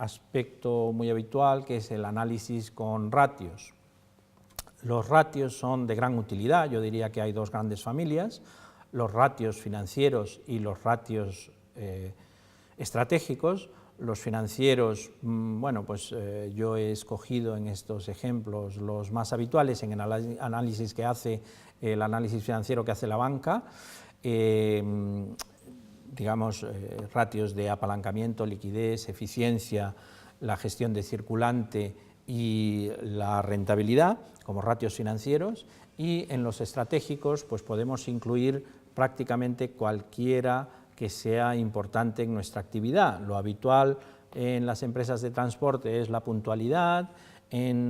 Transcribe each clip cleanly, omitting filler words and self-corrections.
aspecto muy habitual, que es el análisis con ratios. Los ratios son de gran utilidad, yo diría que hay dos grandes familias, los ratios financieros y los ratios estratégicos. Los financieros, bueno, pues yo he escogido en estos ejemplos los más habituales en el análisis financiero que hace la banca, digamos, ratios de apalancamiento, liquidez, eficiencia, la gestión de circulante y la rentabilidad como ratios financieros, y en los estratégicos pues podemos incluir prácticamente cualquiera que sea importante en nuestra actividad. Lo habitual en las empresas de transporte es la puntualidad, en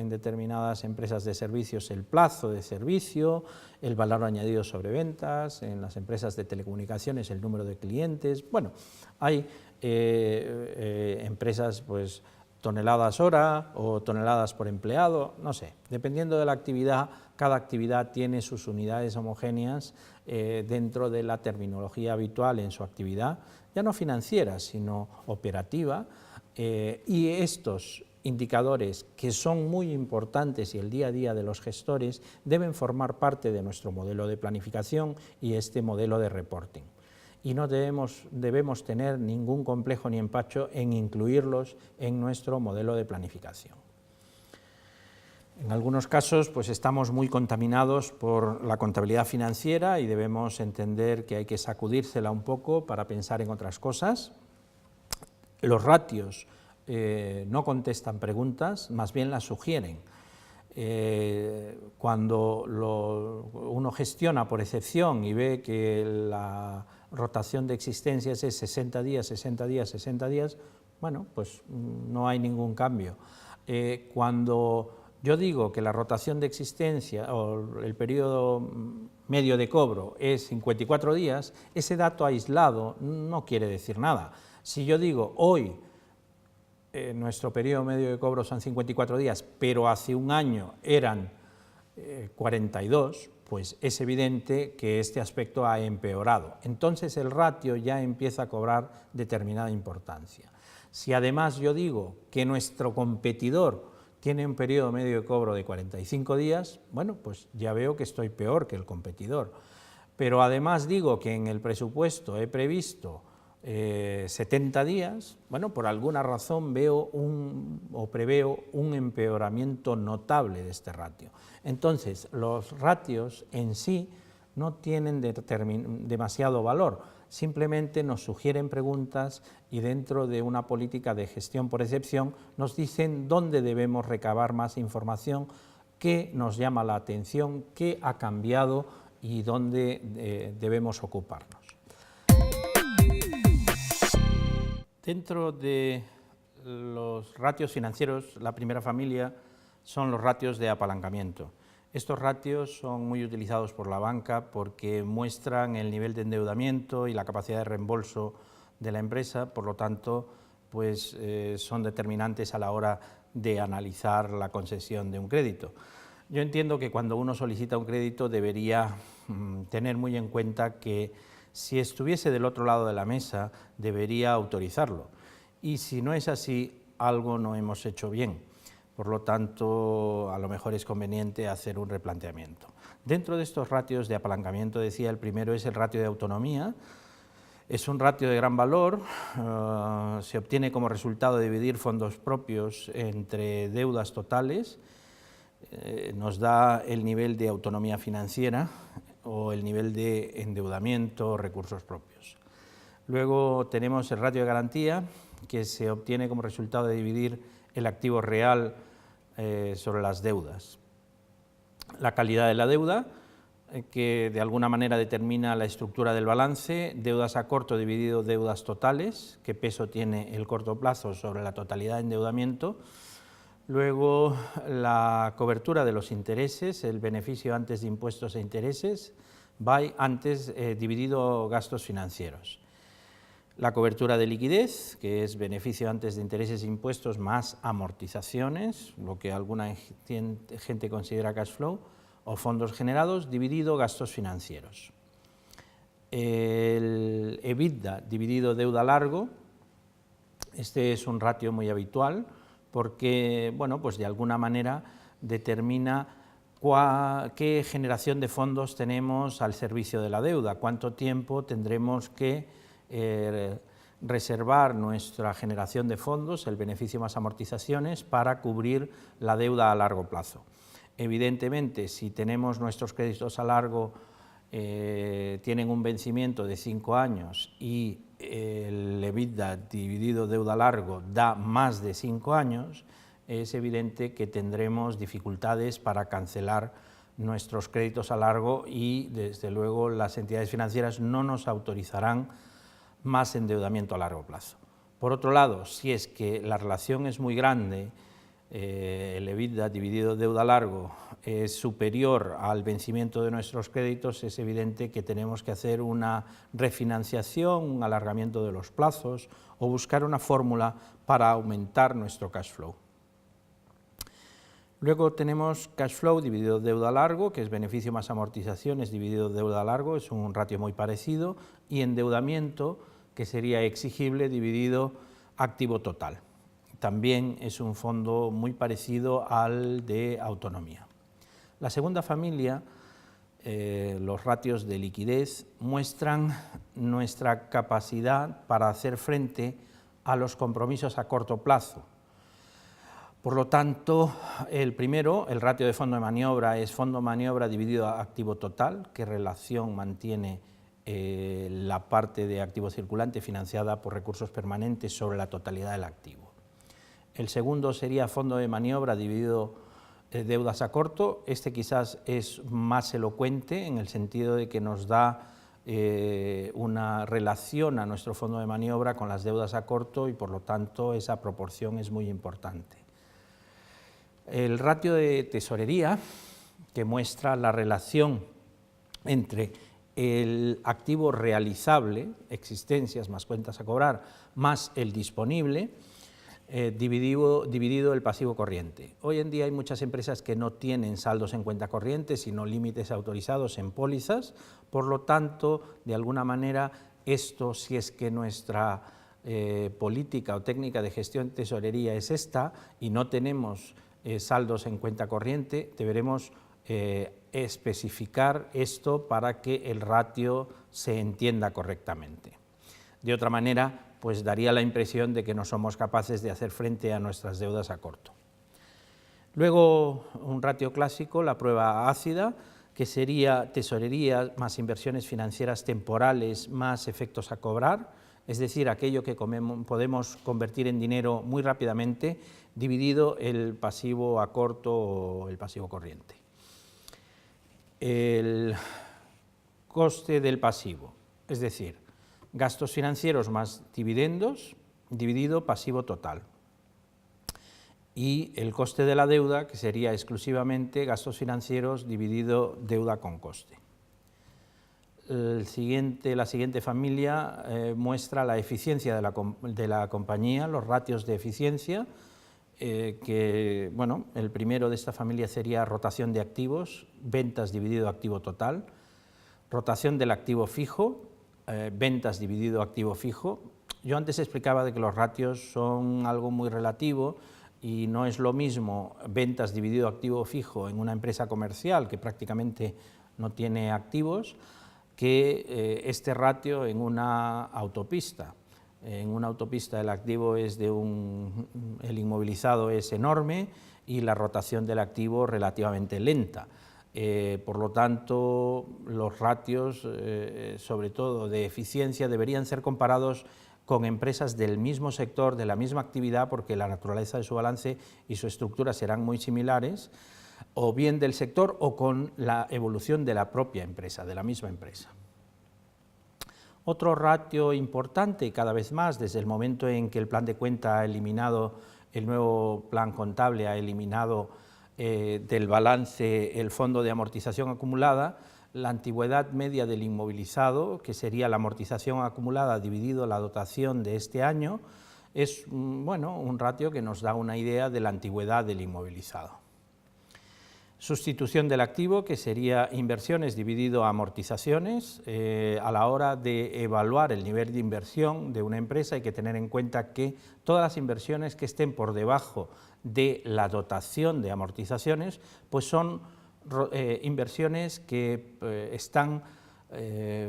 determinadas empresas de servicios el plazo de servicio, el valor añadido sobre ventas, en las empresas de telecomunicaciones el número de clientes. Bueno, hay empresas pues toneladas hora o toneladas por empleado, no sé, dependiendo de la actividad, cada actividad tiene sus unidades homogéneas dentro de la terminología habitual en su actividad, ya no financiera, sino operativa, y estos indicadores, que son muy importantes y el día a día de los gestores, deben formar parte de nuestro modelo de planificación y este modelo de reporting. Y no debemos tener ningún complejo ni empacho en incluirlos en nuestro modelo de planificación. En algunos casos pues estamos muy contaminados por la contabilidad financiera y debemos entender que hay que sacudírsela un poco para pensar en otras cosas. Los ratios no contestan preguntas, más bien las sugieren. Cuando uno gestiona por excepción y ve que la rotación de existencias es 60 días, 60 días, 60 días, bueno, pues no hay ningún cambio. Cuando yo digo que la rotación de existencia o el periodo medio de cobro es 54 días, ese dato aislado no quiere decir nada. Si yo digo hoy nuestro periodo medio de cobro son 54 días, pero hace un año eran 42, pues es evidente que este aspecto ha empeorado. Entonces el ratio ya empieza a cobrar determinada importancia. Si además yo digo que nuestro competidor tiene un periodo medio de cobro de 45 días, bueno, pues ya veo que estoy peor que el competidor. Pero además digo que en el presupuesto he previsto 70 días, bueno, por alguna razón veo preveo un empeoramiento notable de este ratio. Entonces, los ratios en sí no tienen demasiado valor, simplemente nos sugieren preguntas y dentro de una política de gestión por excepción nos dicen dónde debemos recabar más información, qué nos llama la atención, qué ha cambiado y dónde debemos ocuparnos. Dentro de los ratios financieros, la primera familia son los ratios de apalancamiento. Estos ratios son muy utilizados por la banca porque muestran el nivel de endeudamiento y la capacidad de reembolso de la empresa, por lo tanto, pues, son determinantes a la hora de analizar la concesión de un crédito. Yo entiendo que cuando uno solicita un crédito debería tener muy en cuenta que si estuviese del otro lado de la mesa debería autorizarlo, y si no es así, algo no hemos hecho bien. Por lo tanto, a lo mejor es conveniente hacer un replanteamiento. Dentro de estos ratios de apalancamiento, decía, el primero es el ratio de autonomía. Es un ratio de gran valor, se obtiene como resultado de dividir fondos propios entre deudas totales, nos da el nivel de autonomía financiera o el nivel de endeudamiento o recursos propios. Luego tenemos el ratio de garantía, que se obtiene como resultado de dividir el activo real sobre las deudas. La calidad de la deuda, que de alguna manera determina la estructura del balance, deudas a corto dividido deudas totales, qué peso tiene el corto plazo sobre la totalidad de endeudamiento. Luego la cobertura de los intereses, el beneficio antes de impuestos e intereses, antes dividido gastos financieros. La cobertura de liquidez, que es beneficio antes de intereses e impuestos más amortizaciones, lo que alguna gente considera cash flow, o fondos generados, dividido gastos financieros. El EBITDA dividido deuda largo, Este es un ratio muy habitual porque, bueno, pues de alguna manera determina qué generación de fondos tenemos al servicio de la deuda, cuánto tiempo tendremos que reservar nuestra generación de fondos, el beneficio más amortizaciones, para cubrir la deuda a largo plazo. Evidentemente, si tenemos nuestros créditos a largo, tienen un vencimiento de 5 años y el EBITDA dividido deuda a largo da más de 5 años, es evidente que tendremos dificultades para cancelar nuestros créditos a largo y, desde luego, las entidades financieras no nos autorizarán más endeudamiento a largo plazo. Por otro lado, si es que la relación es muy grande, el EBITDA dividido deuda a largo es superior al vencimiento de nuestros créditos, es evidente que tenemos que hacer una refinanciación, un alargamiento de los plazos o buscar una fórmula para aumentar nuestro cash flow. Luego tenemos cash flow dividido deuda a largo, que es beneficio más amortizaciones dividido deuda a largo, es un ratio muy parecido, y endeudamiento, que sería exigible dividido activo total. También es un fondo muy parecido al de autonomía. La segunda familia, los ratios de liquidez, muestran nuestra capacidad para hacer frente a los compromisos a corto plazo. Por lo tanto, el primero, el ratio de fondo de maniobra, es fondo de maniobra dividido a activo total, qué relación mantiene la parte de activo circulante financiada por recursos permanentes sobre la totalidad del activo. El segundo sería fondo de maniobra dividido deudas a corto. Este quizás es más elocuente en el sentido de que nos da una relación a nuestro fondo de maniobra con las deudas a corto y, por lo tanto, esa proporción es muy importante. El ratio de tesorería, que muestra la relación entre el activo realizable, existencias más cuentas a cobrar, más el disponible, dividido el pasivo corriente. Hoy en día hay muchas empresas que no tienen saldos en cuenta corriente, sino límites autorizados en pólizas. Por lo tanto, de alguna manera, esto, si es que nuestra política o técnica de gestión de tesorería es esta y no tenemos saldos en cuenta corriente, deberemos especificar esto para que el ratio se entienda correctamente. De otra manera, pues daría la impresión de que no somos capaces de hacer frente a nuestras deudas a corto. Luego, un ratio clásico, la prueba ácida, que sería tesorería más inversiones financieras temporales más efectos a cobrar, es decir, aquello que podemos convertir en dinero muy rápidamente, dividido el pasivo a corto o el pasivo corriente. El coste del pasivo, es decir, gastos financieros más dividendos, dividido pasivo total. Y el coste de la deuda, que sería exclusivamente gastos financieros dividido deuda con coste. La siguiente familia muestra la eficiencia de la compañía, los ratios de eficiencia, que, bueno, el primero de esta familia sería rotación de activos, ventas dividido activo total, rotación del activo fijo, ventas dividido activo fijo. Yo antes explicaba de que los ratios son algo muy relativo y no es lo mismo ventas dividido activo fijo en una empresa comercial que prácticamente no tiene activos que este ratio en una autopista. En una autopista el activo es el inmovilizado es enorme y la rotación del activo relativamente lenta. Por lo tanto, los ratios, sobre todo de eficiencia, deberían ser comparados con empresas del mismo sector, de la misma actividad, porque la naturaleza de su balance y su estructura serán muy similares, o bien del sector o con la evolución de la propia empresa, de la misma empresa. Otro ratio importante, cada vez más, desde el momento en que el plan de cuenta ha eliminado, el nuevo plan contable ha eliminado del balance el fondo de amortización acumulada, la antigüedad media del inmovilizado, que sería la amortización acumulada dividido la dotación de este año, es bueno, un ratio que nos da una idea de la antigüedad del inmovilizado. Sustitución del activo, que sería inversiones dividido a amortizaciones. A la hora de evaluar el nivel de inversión de una empresa hay que tener en cuenta que todas las inversiones que estén por debajo de la dotación de amortizaciones, pues son inversiones que están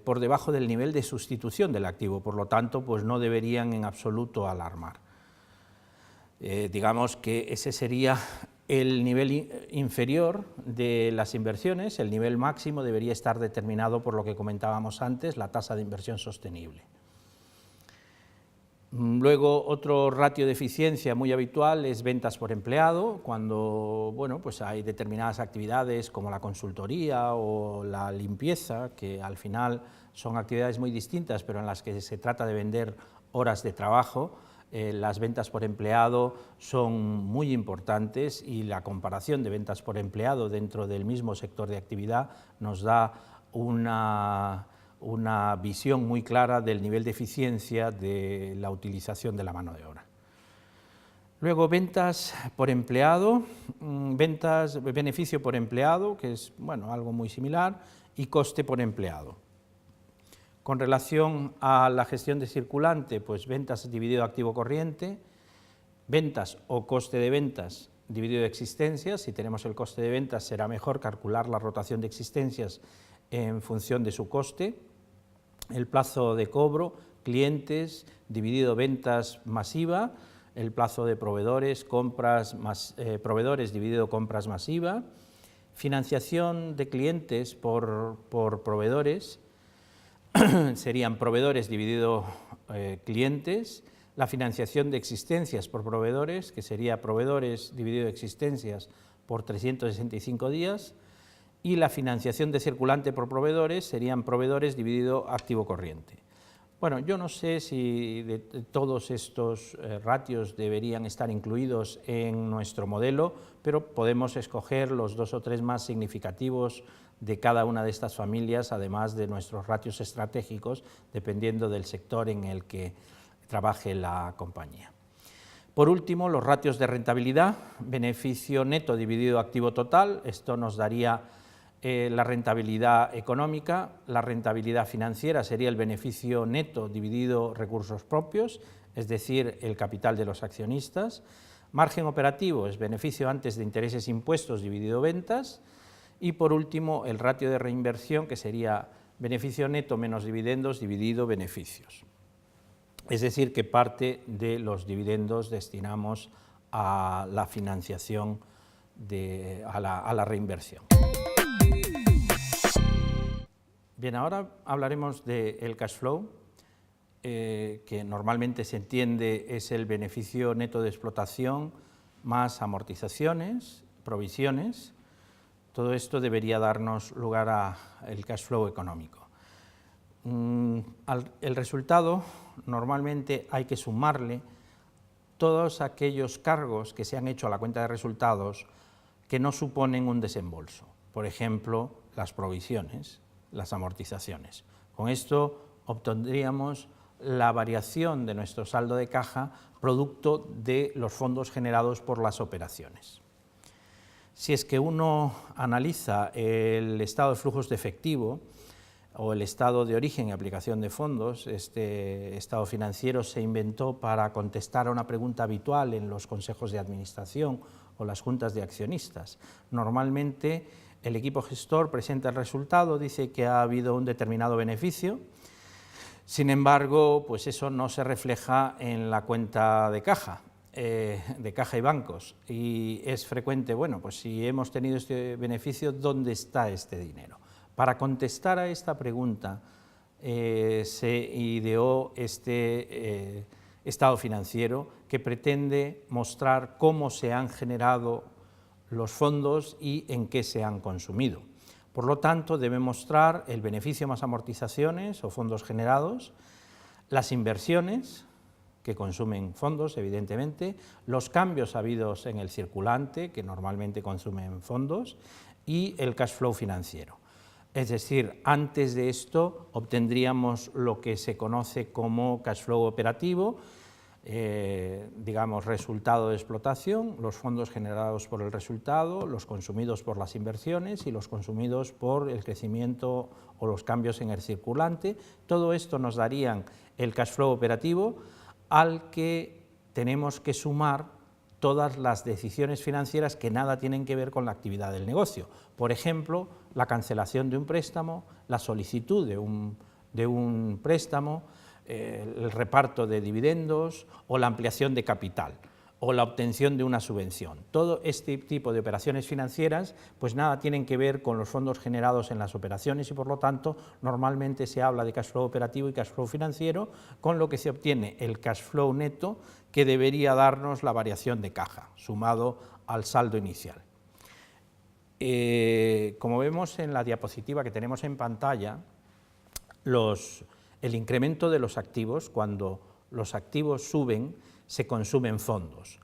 por debajo del nivel de sustitución del activo, por lo tanto, pues no deberían en absoluto alarmar. Digamos que ese sería el nivel inferior de las inversiones. El nivel máximo debería estar determinado por lo que comentábamos antes, la tasa de inversión sostenible. Luego, otro ratio de eficiencia muy habitual es ventas por empleado, cuando bueno, pues hay determinadas actividades como la consultoría o la limpieza, que al final son actividades muy distintas, pero en las que se trata de vender horas de trabajo. Las ventas por empleado son muy importantes y la comparación de ventas por empleado dentro del mismo sector de actividad nos da una visión muy clara del nivel de eficiencia de la utilización de la mano de obra. Luego, ventas por empleado, beneficio por empleado, que es bueno, algo muy similar, y coste por empleado. Con relación a la gestión de circulante, pues ventas dividido activo corriente, ventas o coste de ventas dividido de existencias. Si tenemos el coste de ventas, será mejor calcular la rotación de existencias en función de su coste. El plazo de cobro, clientes dividido ventas masiva, el plazo de proveedores, proveedores dividido compras masiva, financiación de clientes por proveedores, serían proveedores dividido clientes, la financiación de existencias por proveedores, que sería proveedores dividido existencias por 365 días, y la financiación de circulante por proveedores serían proveedores dividido activo corriente. Bueno, yo no sé si de todos estos ratios deberían estar incluidos en nuestro modelo, pero podemos escoger los 2 o 3 más significativos de cada una de estas familias, además de nuestros ratios estratégicos, dependiendo del sector en el que trabaje la compañía. Por último, los ratios de rentabilidad, beneficio neto dividido activo total. Esto nos daría la rentabilidad económica. La rentabilidad financiera sería el beneficio neto dividido recursos propios, es decir, el capital de los accionistas. Margen operativo es beneficio antes de intereses e impuestos dividido ventas. Y por último, el ratio de reinversión, que sería beneficio neto menos dividendos dividido beneficios. Es decir, que parte de los dividendos destinamos a la financiación, a la reinversión. Bien, ahora hablaremos del cash flow, que normalmente se entiende es el beneficio neto de explotación más amortizaciones, provisiones. Todo esto debería darnos lugar al cash flow económico. El resultado, normalmente hay que sumarle todos aquellos cargos que se han hecho a la cuenta de resultados que no suponen un desembolso. Por ejemplo, las provisiones, las amortizaciones. Con esto obtendríamos la variación de nuestro saldo de caja producto de los fondos generados por las operaciones. Si es que uno analiza el estado de flujos de efectivo o el estado de origen y aplicación de fondos, este estado financiero se inventó para contestar a una pregunta habitual en los consejos de administración o las juntas de accionistas. Normalmente el equipo gestor presenta el resultado, dice que ha habido un determinado beneficio. Sin embargo, pues eso no se refleja en la cuenta de caja y bancos, y es frecuente, bueno, pues si hemos tenido este beneficio, ¿dónde está este dinero? Para contestar a esta pregunta se ideó este estado financiero que pretende mostrar cómo se han generado los fondos y en qué se han consumido. Por lo tanto, debe mostrar el beneficio más amortizaciones o fondos generados, las inversiones que consumen fondos, evidentemente, los cambios habidos en el circulante, que normalmente consumen fondos, y el cash flow financiero. Es decir, antes de esto obtendríamos lo que se conoce como cash flow operativo, digamos, resultado de explotación, los fondos generados por el resultado, los consumidos por las inversiones y los consumidos por el crecimiento o los cambios en el circulante. Todo esto nos darían el cash flow operativo, al que tenemos que sumar todas las decisiones financieras que nada tienen que ver con la actividad del negocio. Por ejemplo, la cancelación de un préstamo, la solicitud de un préstamo, el reparto de dividendos o la ampliación de capital o la obtención de una subvención. Todo este tipo de operaciones financieras pues nada tienen que ver con los fondos generados en las operaciones y por lo tanto normalmente se habla de cash flow operativo y cash flow financiero, con lo que se obtiene el cash flow neto, que debería darnos la variación de caja sumado al saldo inicial. Como vemos en la diapositiva que tenemos en pantalla, el incremento de los activos, cuando los activos suben, se consumen fondos.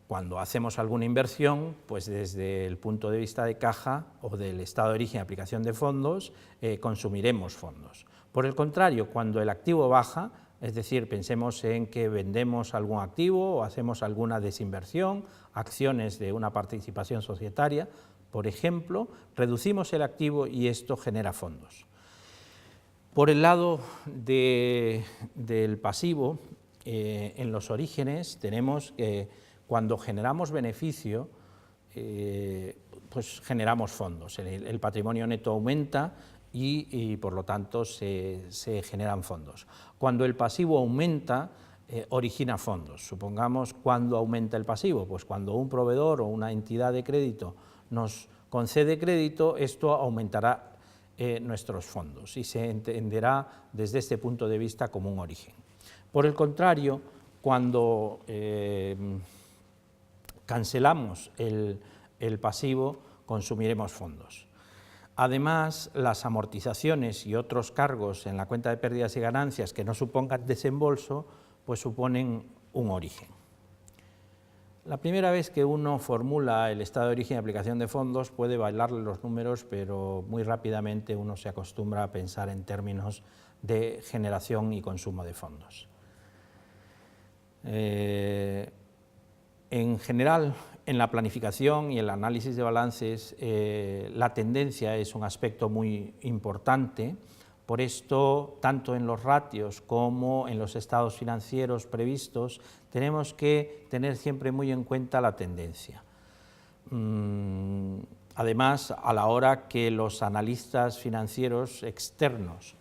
Cuando hacemos alguna inversión, pues desde el punto de vista de caja o del estado de origen y aplicación de fondos, consumiremos fondos. Por el contrario, cuando el activo baja, es decir, pensemos en que vendemos algún activo o hacemos alguna desinversión, acciones de una participación societaria, por ejemplo, reducimos el activo y esto genera fondos. Por el lado del pasivo, en los orígenes tenemos que cuando generamos beneficio, pues generamos fondos, el patrimonio neto aumenta y por lo tanto se generan fondos. Cuando el pasivo aumenta, origina fondos. Supongamos cuando aumenta el pasivo, pues cuando un proveedor o una entidad de crédito nos concede crédito, esto aumentará nuestros fondos y se entenderá desde este punto de vista como un origen. Por el contrario, cuando cancelamos el pasivo, consumiremos fondos. Además, las amortizaciones y otros cargos en la cuenta de pérdidas y ganancias que no supongan desembolso, pues suponen un origen. La primera vez que uno formula el estado de origen y aplicación de fondos puede bailarle los números, pero muy rápidamente uno se acostumbra a pensar en términos de generación y consumo de fondos. En general, en la planificación y el análisis de balances, la tendencia es un aspecto muy importante. Por esto, tanto en los ratios como en los estados financieros previstos, tenemos que tener siempre muy en cuenta la tendencia. Además, a la hora que los analistas financieros externos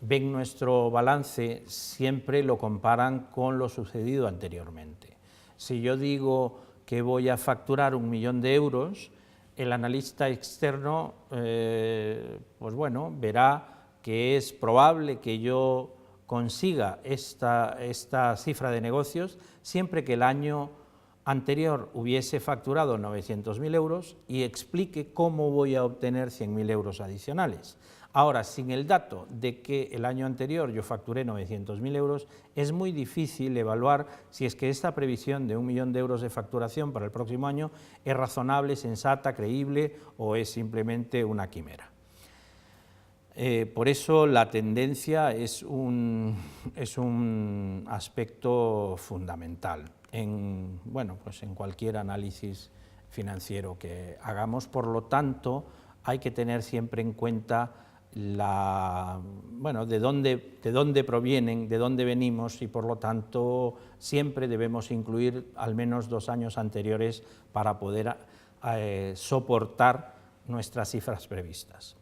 ven nuestro balance, siempre lo comparan con lo sucedido anteriormente. Si yo digo que voy a facturar 1 millón de euros, el analista externo pues bueno, verá que es probable que yo consiga esta cifra de negocios siempre que el año anterior hubiese facturado 900.000 euros y explique cómo voy a obtener 100.000 euros adicionales. Ahora, sin el dato de que el año anterior yo facturé 900.000 euros, es muy difícil evaluar si es que esta previsión de 1 millón de euros de facturación para el próximo año es razonable, sensata, creíble o es simplemente una quimera. Por eso la tendencia es un aspecto fundamental en cualquier análisis financiero que hagamos. Por lo tanto, hay que tener siempre en cuenta de dónde provienen, de dónde venimos y por lo tanto siempre debemos incluir al menos 2 años anteriores para poder soportar nuestras cifras previstas.